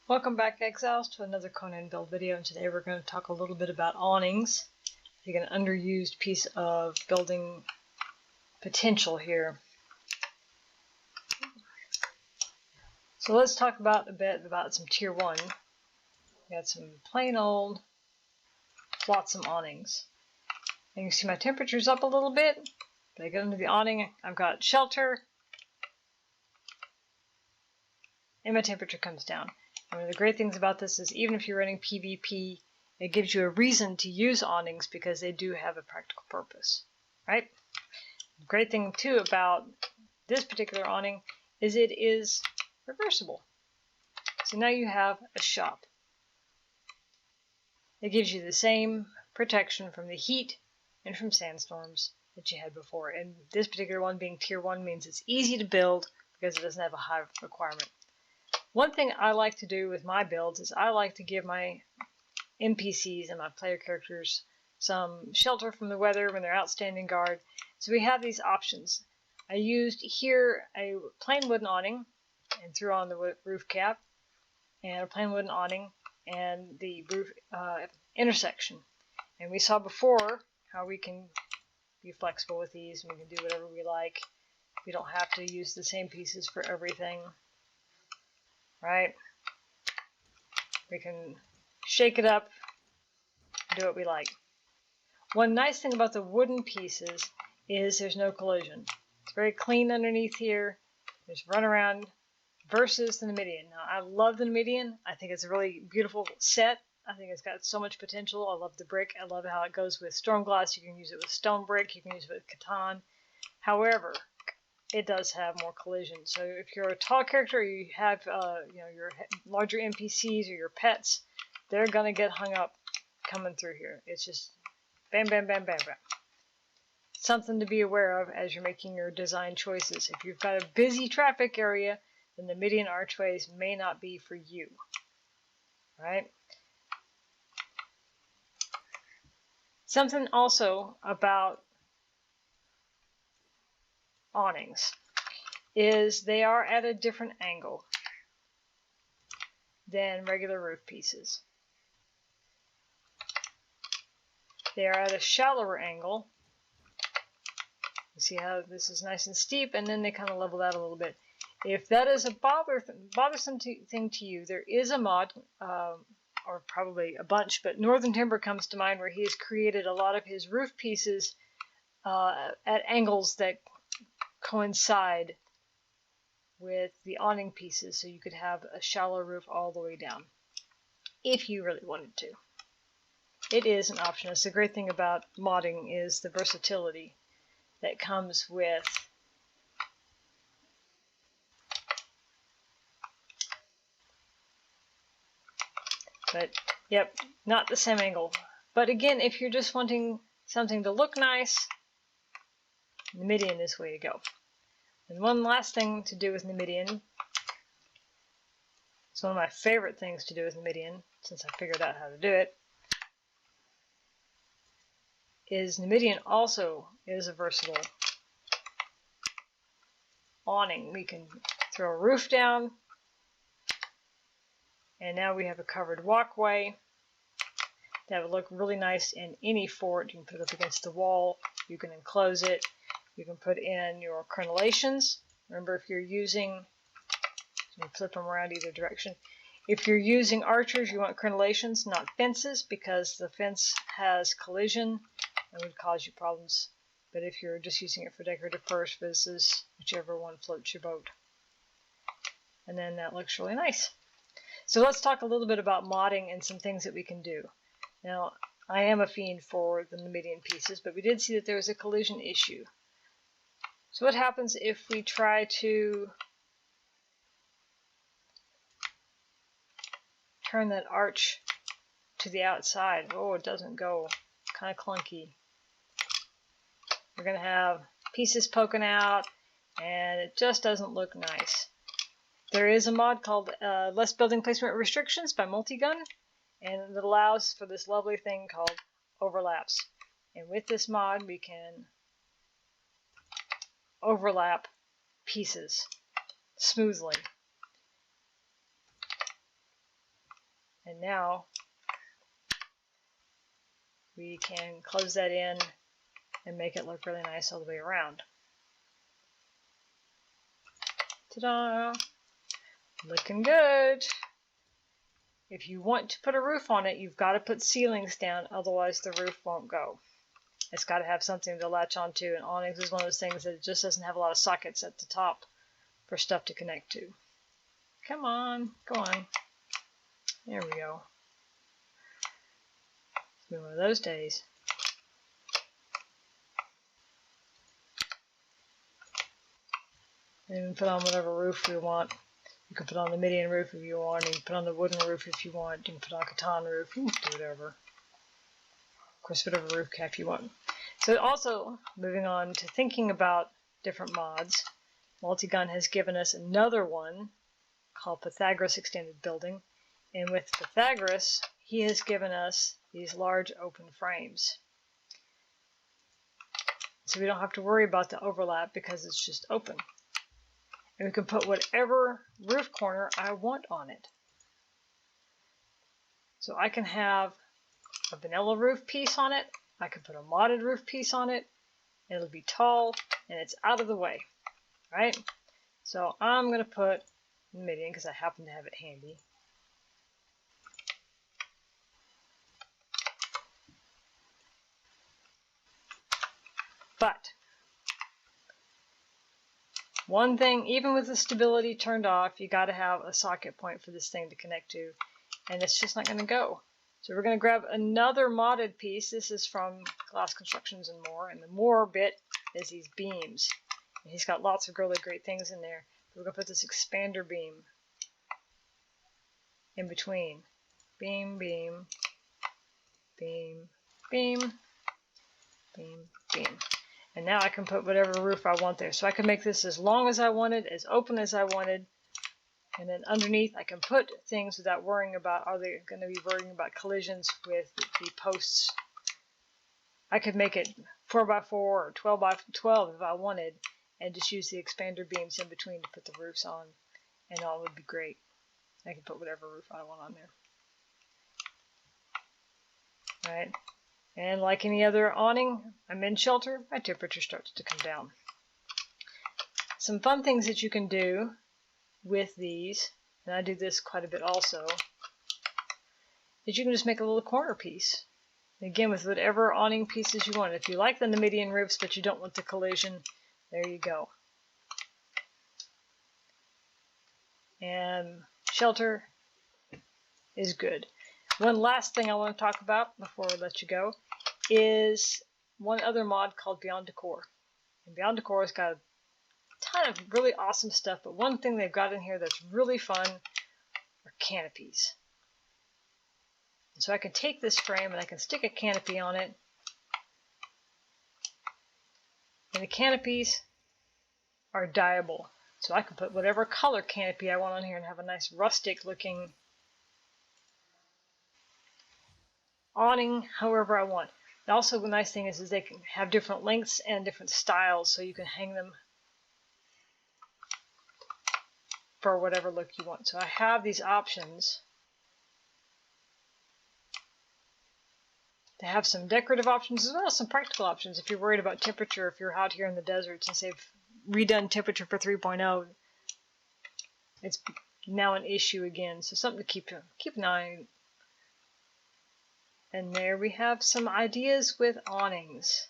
Welcome back, Exiles, to another Conan build video, and today we're going to talk a little bit about awnings. I think an underused piece of building potential here. So let's talk a bit about some tier 1. We got some plain old flotsam awnings. And you can see my temperature's up a little bit, but I get under the awning, I've got shelter, and my temperature comes down. One of the great things about this is even if you're running PvP, it gives you a reason to use awnings because they do have a practical purpose, right? The great thing too about this particular awning is it is reversible. So now you have a shop. It gives you the same protection from the heat and from sandstorms that you had before. And this particular one being tier 1 means it's easy to build because it doesn't have a high requirement. One thing I like to do with my builds is I like to give my NPCs and my player characters some shelter from the weather when they're out standing guard. So we have these options. I used here a plain wooden awning and threw on the roof cap, and a plain wooden awning and the roof intersection. And we saw before how we can be flexible with these and we can do whatever we like. We don't have to use the same pieces for everything. Right? We can shake it up, do what we like. One nice thing about the wooden pieces is there's no collision. It's very clean underneath here. There's runaround versus the Numidian. Now, I love the Numidian. I think it's a really beautiful set. I think it's got so much potential. I love the brick. I love how it goes with storm glass. You can use it with stone brick. You can use it with Catan. However, it does have more collision. So if you're a tall character, or you have your larger NPCs or your pets, they're gonna get hung up coming through here. It's just bam, bam, bam, bam, bam. Something to be aware of as you're making your design choices. If you've got a busy traffic area, then the median archways may not be for you. Right? Something also about awnings is they are at a different angle than regular roof pieces. They are at a shallower angle. You see how this is nice and steep, and then they kind of level out a little bit. If that is a bothersome thing to you, there is a mod, or probably a bunch, but Northern Timber comes to mind, where he has created a lot of his roof pieces at angles that coincide with the awning pieces, so you could have a shallow roof all the way down if you really wanted to. It is an option. It's the great thing about modding is the versatility that comes with but yep, not the same angle. But again, if you're just wanting something to look nice, Numidian is the way to go. And one last thing to do with Numidian, it's one of my favorite things to do with Numidian, since I figured out how to do it, is Numidian also is a versatile awning. We can throw a roof down, and now we have a covered walkway that would look really nice in any fort. You can put it up against the wall, you can enclose it. You can put in your crenellations. Remember, if you're using, you can flip them around either direction. If you're using archers, you want crenellations, not fences, because the fence has collision and would cause you problems. But if you're just using it for decorative purposes, whichever one floats your boat. And then that looks really nice. So let's talk a little bit about modding and some things that we can do. Now, I am a fiend for the Numidian pieces, but we did see that there was a collision issue. So what happens if we try to turn that arch to the outside? Oh, it doesn't go. Kind of clunky. We're going to have pieces poking out, and it just doesn't look nice. There is a mod called Less Building Placement Restrictions by Multigun, and it allows for this lovely thing called overlaps. And with this mod, we can overlap pieces smoothly. And now we can close that in and make it look really nice all the way around. Ta-da! Looking good. If you want to put a roof on it, you've got to put ceilings down, otherwise the roof won't go. It's got to have something to latch onto, and awnings is one of those things that it just doesn't have a lot of sockets at the top for stuff to connect to. Come on, go on. There we go. It's been one of those days. And we can put on whatever roof we want. You can put on the median roof if you want. You can put on the wooden roof if you want. You can put on a katana roof. You can do whatever. Of course, whatever roof cap you want. So also, moving on to thinking about different mods, Multigun has given us another one called Pythagoras Expanded Building. And with Pythagoras, he has given us these large open frames. So we don't have to worry about the overlap because it's just open. And we can put whatever roof corner I want on it. So I can have a vanilla roof piece on it. I can put a modded roof piece on it. It'll be tall and it's out of the way, right? So I'm going to put median because I happen to have it handy. But one thing, even with the stability turned off, you got to have a socket point for this thing to connect to, and it's just not going to go. So we're going to grab another modded piece. This is from Glass Constructions and More, and the more bit is these beams. And he's got lots of really great things in there. We're going to put this expander beam in between. Beam, beam, beam, beam, beam, beam. And now I can put whatever roof I want there. So I can make this as long as I wanted, as open as I wanted. And then underneath I can put things without worrying about, are they going to be worrying about collisions with the posts. I could make it 4x4 or 12x12 if I wanted, and just use the expander beams in between to put the roofs on. And all would be great. I can put whatever roof I want on there. Alright. And like any other awning, I'm in shelter, my temperature starts to come down. Some fun things that you can do with these, and I do this quite a bit also, is you can just make a little corner piece. And again, with whatever awning pieces you want. If you like the median roofs but you don't want the collision, there you go. And shelter is good. One last thing I want to talk about before I let you go is one other mod called Beyond Decor. And Beyond Decor has got a ton of really awesome stuff, but one thing they've got in here that's really fun are canopies. And so I can take this frame and I can stick a canopy on it. And the canopies are dyeable. So I can put whatever color canopy I want on here and have a nice rustic looking awning however I want. And also the nice thing is they can have different lengths and different styles, so you can hang them for whatever look you want. So I have these options to have some decorative options as well as some practical options. If you're worried about temperature, if you're out here in the desert, since they've redone temperature for 3.0, it's now an issue again. So something to keep an eye on. And there we have some ideas with awnings.